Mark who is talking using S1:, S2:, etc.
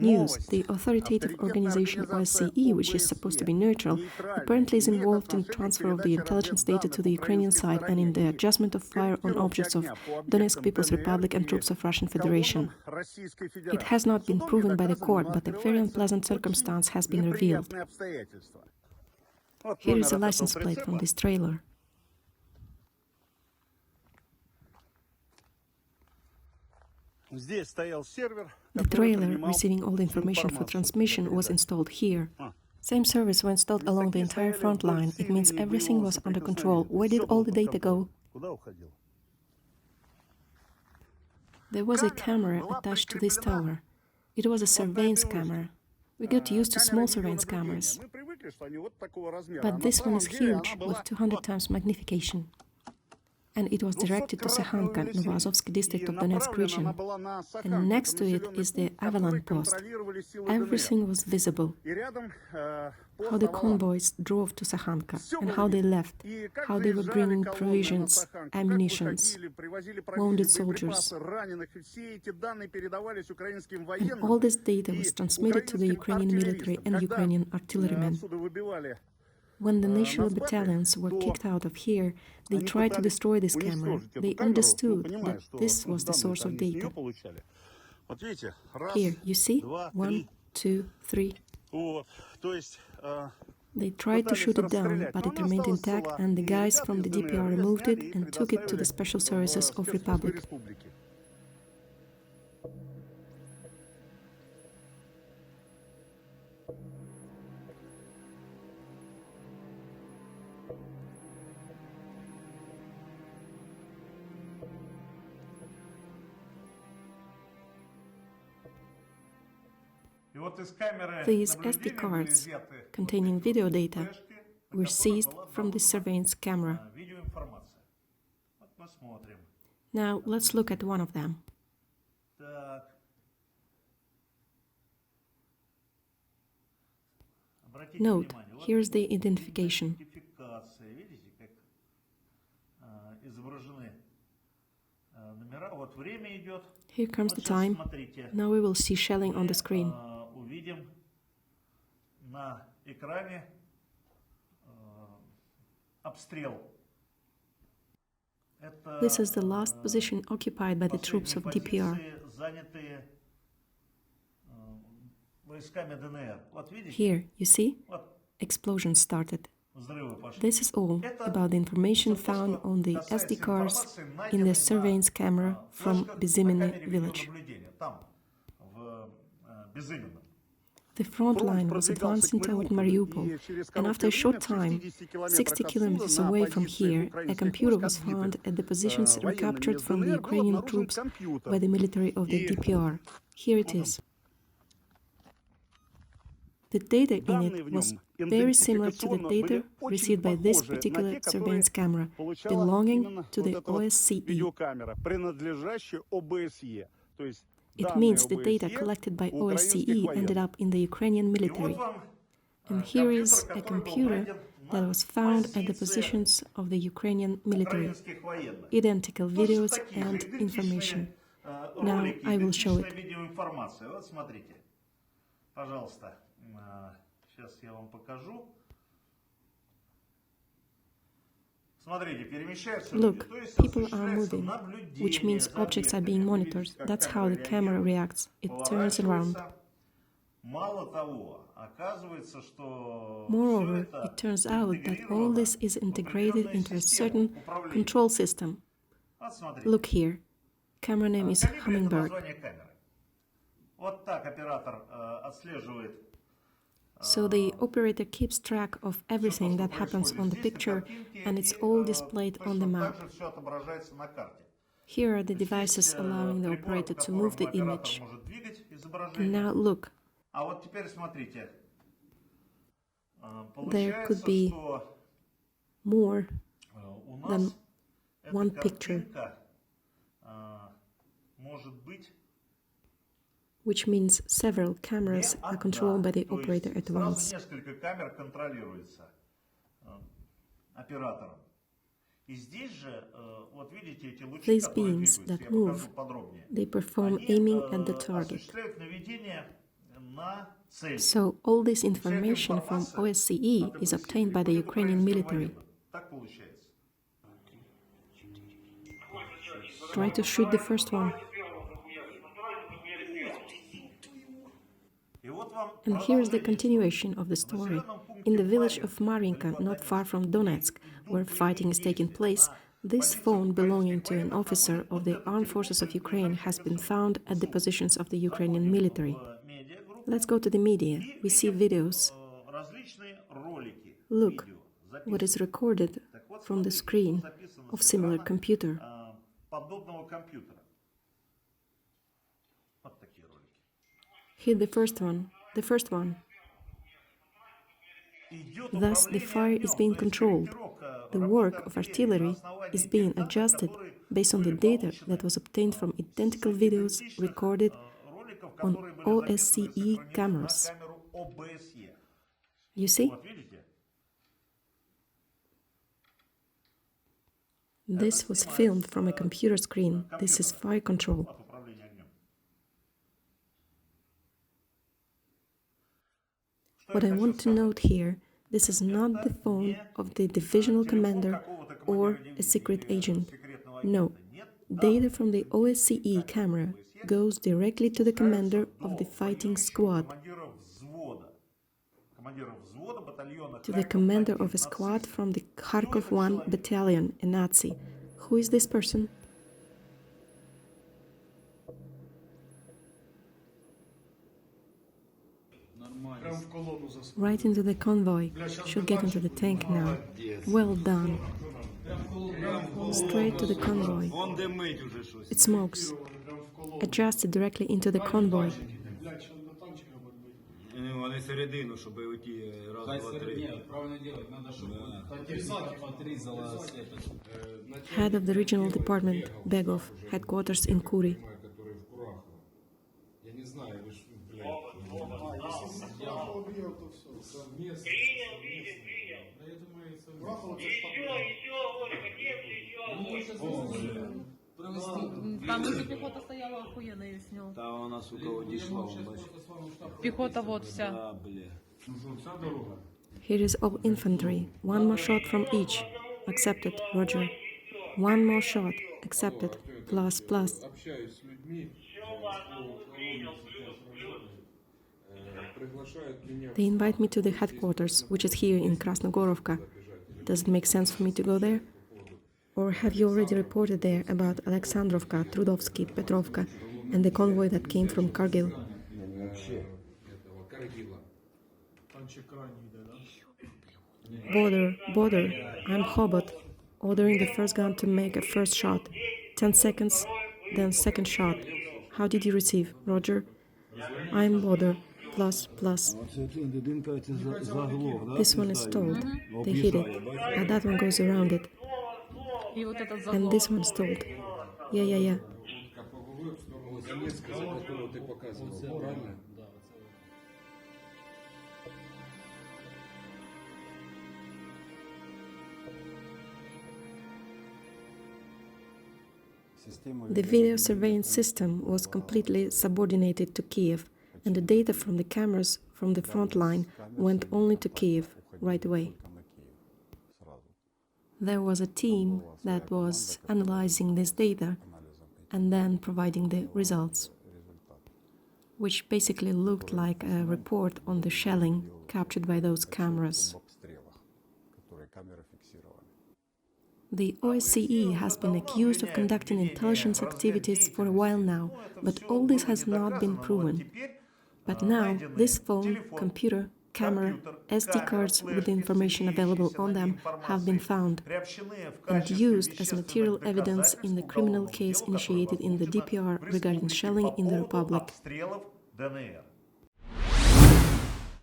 S1: news. The authoritative organization OSCE, which is supposed to be neutral, apparently is involved in transfer of the intelligence data to the Ukrainian side and in the adjustment of fire on objects of Donetsk People's Republic and troops of Russian Federation. It has not been proven by the court, but a very unpleasant circumstance has been revealed. Here is a license plate from this trailer. The trailer, receiving all the information for transmission, was installed here. Same servers were installed along the entire front line. It means everything was under control. Where did all the data go? There was a camera attached to this tower. It was a surveillance camera. We got used to small surveillance cameras. But this one is huge, with 200 times magnification. And it was directed to Sakhanka, Novozovsk district of Donetsk region. And next to it is the Avalon post. Everything was visible. How the convoys drove to Sakhanka, and how they left, how they were bringing provisions, ammunition, wounded soldiers. And all this data was transmitted to the Ukrainian military and Ukrainian artillerymen. When the national battalions were kicked out of here, they tried to destroy this camera. They understood that this was the source of data. Here, you see? 1, 2, 3. They tried to shoot it down, but it remained intact, and the guys from the DPR removed it and took it to the special services of Republic. These SD cards containing video data were seized from the surveillance camera. Now let's look at one of them. Note, here's the identification. Here comes the time. Now we will see shelling on the screen. This is the last position occupied by the troops of DPR. Here, you see? Explosions started. This is all about the information found on the SD cards in the surveillance camera from Bezimene village. The front line was advancing toward Mariupol, and after a short time, 60 kilometers away from here, a computer was found at the positions recaptured from the Ukrainian troops by the military of the DPR. Here it is. The data in it was very similar to the data received by this particular surveillance camera, belonging to the OSCE. It means the data collected by OSCE ended up in the Ukrainian military. And here is a computer that was found at the positions of the Ukrainian military. Identical videos and information. Now I will show it. Look, people are moving, which means objects are being monitored. That's how the camera reacts. It turns around. Moreover, it turns out that all this is integrated into a certain control system. Look here. Camera name is Hummingbird. So the operator keeps track of everything that happens on the picture, and it's all displayed on the map. Here are the devices allowing the operator to move the image. And now look. There could be more than one picture, which means several cameras are controlled by the operator at once. These beams that move, they perform aiming at the target. So all this information from OSCE is obtained by the Ukrainian military. Try to shoot the first one. And here's the continuation of the story. In the village of Marinka, not far from Donetsk, where fighting is taking place, this phone belonging to an officer of the Armed Forces of Ukraine has been found at the positions of the Ukrainian military. Let's go to the media. We see videos. Look what is recorded from the screen of similar computer. Hit the first one. Thus, the fire is being controlled. The work of artillery is being adjusted based on the data that was obtained from identical videos recorded on OSCE cameras. You see? This was filmed from a computer screen. This is fire control. What I want to note here, this is not the phone of the divisional commander or a secret agent. No, data from the OSCE camera goes directly to the commander of the fighting squad, to the commander of a squad from the Kharkov 1 battalion, a Nazi. Who is this person? Right into the convoy. Should get into the tank now. Well done. Straight to the convoy. It smokes. Adjust it directly into the convoy. Head of the regional department, Begov, headquarters in Kuri.
S2: Там уже пехота стояла охуенно, я снял.
S3: Та вона, сука, одійшла, бачиш.
S2: Пехота вот вся.
S3: Да, бля.
S1: Here is all infantry. One more shot from each. Accepted, Roger. One more shot. Accepted. Plus, plus. They invite me to the headquarters, which is here in Krasnogorovka. Does it make sense for me to go there? Or have you already reported there about Alexandrovka, Trudovsky, Petrovka, and the convoy that came from Kargil? Border, I'm Hobot, ordering the first gun to make a first shot. 10 seconds, then second shot. How did you receive, Roger? I'm Border, plus, plus. This one is stalled. They hit it, and that one goes around it. And this one stalled. Yeah. The video surveillance system was completely subordinated to Kiev, and the data from the cameras from the front line went only to Kiev right away. There was a team that was analyzing this data and then providing the results, which basically looked like a report on the shelling captured by those cameras. The OSCE has been accused of conducting intelligence activities for a while now, but all this has not been proven. But now, this phone, computer, camera, SD cards with the information available on them have been found and used as material evidence in the criminal case initiated in the DPR regarding shelling in the Republic.